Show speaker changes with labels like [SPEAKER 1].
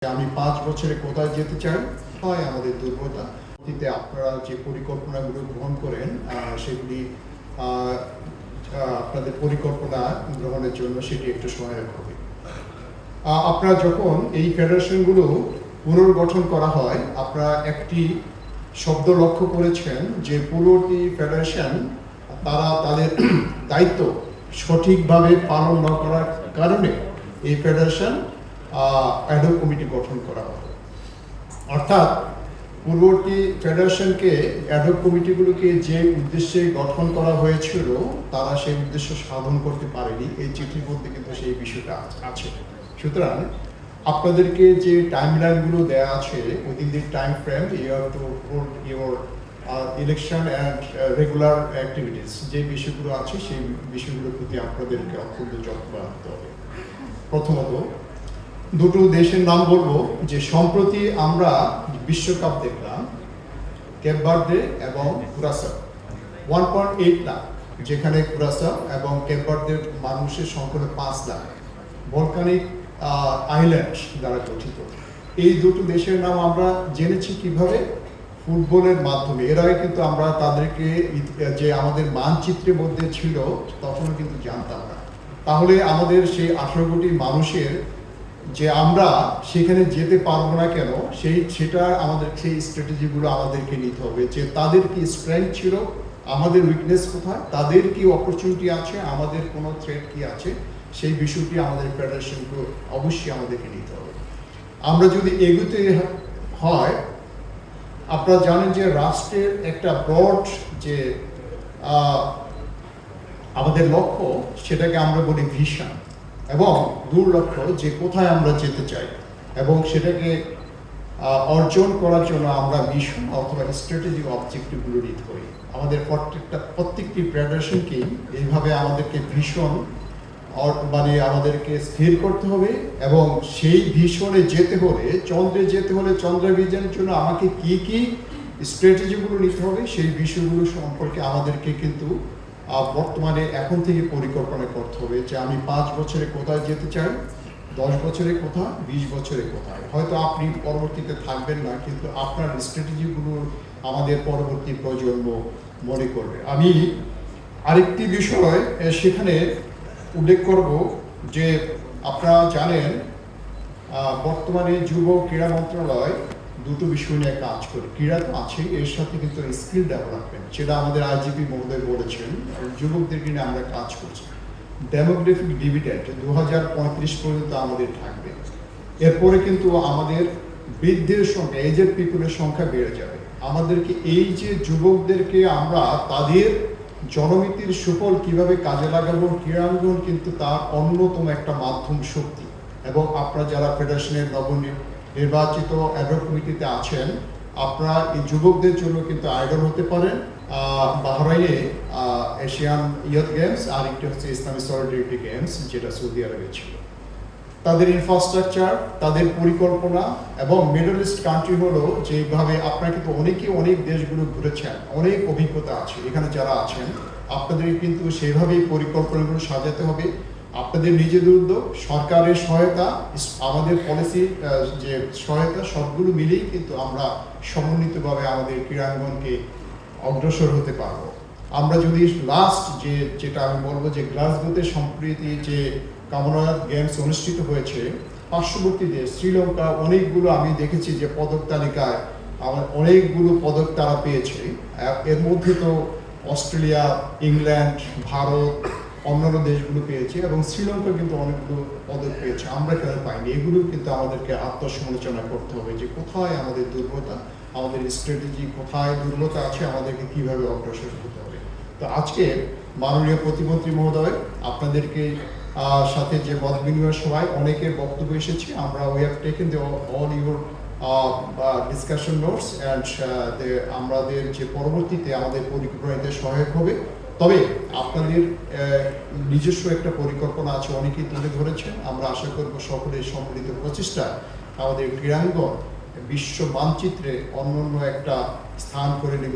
[SPEAKER 1] আমি ৫ বছরে কোথায় যেতে চাই হয় আমাদের দুর্বলতা। অতীতে আপনারা যে পরিকল্পনাগুলো গ্রহণ করেন সেগুলি আপনাদের পরিকল্পনা গ্রহণের জন্য সেটি একটু সহায়ক হবে। আপনারা যখন এই ফেডারেশনগুলো পুনর্গঠন করা হয়, আপনারা একটি শব্দ লক্ষ্য করেছেন যে পুরোটি ফেডারেশন তারা তাদের দায়িত্ব সঠিকভাবে পালন না করার কারণে এই ফেডারেশন অ্যাডহক কমিটি গঠন করা হবে। অর্থাৎ পূর্ববর্তী ফেডারেশনকে অ্যাডহক কমিটিগুলোকে যে উদ্দেশ্যে গঠন করা হয়েছিল তারা সেই উদ্দেশ্য সাধন করতে পারেনি। এই চিঠির মধ্যে কিন্তু সেই বিষয়টা আছে। সুতরাং আপনাদেরকে যে টাইমলাইনগুলো দেওয়া আছে within the time frame your election and regular activities, যে বিষয়গুলো আছে সেই বিষয়গুলোর প্রতি আপনাদেরকে অত্যন্ত যত্ন রাখতে হবে। প্রথমত দুটো দেশের নাম বলবো যে সম্প্রতি আমরা বিশ্বকাপ দেখলাম, কেপ ভার্দে এবং কুরাসাও। 1.8 লাখ, যেখানে কুরাসাও এবং কেপ ভার্দের মানুষের সংখ্যা 5 লাখ, ভলকানিক আইল্যান্ড দ্বারা গঠিত। এই দুটো দেশের নাম আমরা জেনেছি কিভাবে? ফুটবলের মাধ্যমে। এর আগে কিন্তু আমরা তাদেরকে যে আমাদের মানচিত্রের মধ্যে ছিল তখনও কিন্তু জানতাম না। তাহলে আমাদের সেই 18 কোটি মানুষের যে আমরা সেখানে যেতে পারবো না কেন, সেটা আমাদের সেই স্ট্র্যাটেজিগুলো আমাদেরকে নিতে হবে যে তাদের কি স্ট্রেংথ ছিল, আমাদের উইকনেস কোথায়, তাদের কি অপরচুনিটি আছে, আমাদের কোনো থ্রেট কি আছে, সেই বিষয়টি আমাদের ফেডারেশনকে অবশ্যই আমাদেরকে নিতে হবে। আমরা যদি এগুতে হয়, আপনারা জানেন যে রাষ্ট্রের একটা ব্রড যে আমাদের লক্ষ্য, সেটাকে আমরা বলি ভিশন, এবং দূর লক্ষ্য যে কোথায় আমরা যেতে চাই, এবং সেটাকে অর্জন করার জন্য আমরা মিশন অথবা স্ট্র্যাটেজিক অবজেক্টিভগুলো নিতে হই। আমাদের প্রত্যেকটি ফেডারেশনকেই এইভাবে আমাদেরকে ভীষণ মানে আমাদেরকে স্থির করতে হবে, এবং সেই ভীষণে যেতে হলে, চন্দ্রে যেতে হলে চন্দ্রাভিযানের জন্য আমাকে কি কি স্ট্র্যাটেজিগুলো নিতে হবে সেই বিষয়গুলো সম্পর্কে আমাদেরকে কিন্তু বর্তমানে এখন থেকে পরিকল্পনা করতে হবে যে আমি 5 বছরে কোথায় যেতে চাই, 10 বছরে কোথায়, 20 বছরে কোথায়। হয়তো আপনি পরবর্তীতে থাকবেন না, কিন্তু আপনার স্ট্র্যাটেজিগুলো আমাদের পরবর্তী প্রজন্ম মনে করবে। আমি আরেকটি বিষয় সেখানে উল্লেখ করব যে আপনারা জানেন বর্তমানে যুব ক্রীড়া মন্ত্রণালয় দুটো বিষয় নিয়ে কাজ করে। ক্রীড়া তো আছে, এর সাথে কিন্তু স্কিল ডেভেলপমেন্ট, সেটা আমাদের আইজিপি মহোদয় বলেছেন, যুবকদেরকে নিয়ে আমরা কাজ করছি। ডেমোগ্রাফিক ডিভিডেন্ড 2035 পর্যন্ত আমাদের থাকবে। এরপরে কিন্তু আমাদের বৃদ্ধের সংখ্যা, এজেড পিপুলের সংখ্যা বেড়ে যাবে। আমাদেরকে এই যে যুবকদেরকে আমরা তাদের জনমিতির সুফল কিভাবে কাজে লাগাবো, ক্রীড়াঙ্গন কিন্তু তার অন্যতম একটা মাধ্যম শক্তি। এবং আপনারা যারা ফেডারেশনের নির্বাচিত অ্যাডহক কমিটিতে আছেন, আপনারা এই যুবকদের জন্য কিন্তু আইডল হতে পারেন। বাহরাইনে এশিয়ান ইয়ুথ গেমস, আর একটি হচ্ছে ইসলামিক সলিডারিটি গেমস, যেটা সৌদি আরবে ছিল। তাদের ইনফ্রাস্ট্রাকচার, তাদের পরিকল্পনা এবং মিডল-ইস্ট কান্ট্রি হলো যেভাবে আপনারা কিন্তু অনেক দেশগুলো ঘুরেছেন, অনেক অভিজ্ঞতা আছে এখানে যারা আছেন, আপনাদের কিন্তু সেভাবেই পরিকল্পনাগুলো সাজাতে হবে। আপনাদের নিজেদের উদ্যোগ, সরকারের সহায়তা, আমাদের পলিসি যে সহায়তা, সবগুলো মিলেই কিন্তু আমরা সমন্বিতভাবে আমাদের ক্রীড়াঙ্গনকে অগ্রসর হতে পারবো। আমরা যদি লাস্ট যেটা আমি বলবো যে গ্লাসগোতে সম্প্রতি যে কমনওয়েলথ গেমস অনুষ্ঠিত হয়েছে, পার্শ্ববর্তী দেশ শ্রীলঙ্কা অনেকগুলো আমি দেখেছি যে পদক তালিকায় আমার অনেকগুলো পদক তারা পেয়েছে। এর মধ্যে তো অস্ট্রেলিয়া, ইংল্যান্ড, ভারত, অন্যান্য দেশগুলো পেয়েছে, এবং শ্রীলঙ্কা কিন্তু অনেকগুলো পদক পেয়েছে, আমরা কেন পাইনি। এগুলো কিন্তু আমাদেরকে আত্মসমালোচনা করতে হবে যে কোথায় আমাদের দুর্বলতা, আমাদের স্ট্র্যাটেজি কোথায় দুর্বলতা আছে, আমাদেরকে কিভাবে অগ্রসর হতে হবে। তো আজকে মাননীয় প্রতিমন্ত্রী মহোদয় আপনাদেরকে সাথে যে মত বিনিময় সভায় অনেকের বক্তব্য এসেছে, আমরা we have taken all your discussion notes, and আমাদের যে পরবর্তীতে আমাদের পরিকল্পনাতে সহায়ক হবে। তবে আপনাদের নিজস্ব একটা পরিকল্পনা আছে, অনেকেই তুলে ধরেছেন। আমরা আশা করব সকলের সম্মিলিত প্রচেষ্টা আমাদের ক্রীড়াঙ্গন বিশ্ব মানচিত্রে অনন্য একটা স্থান করে নেব।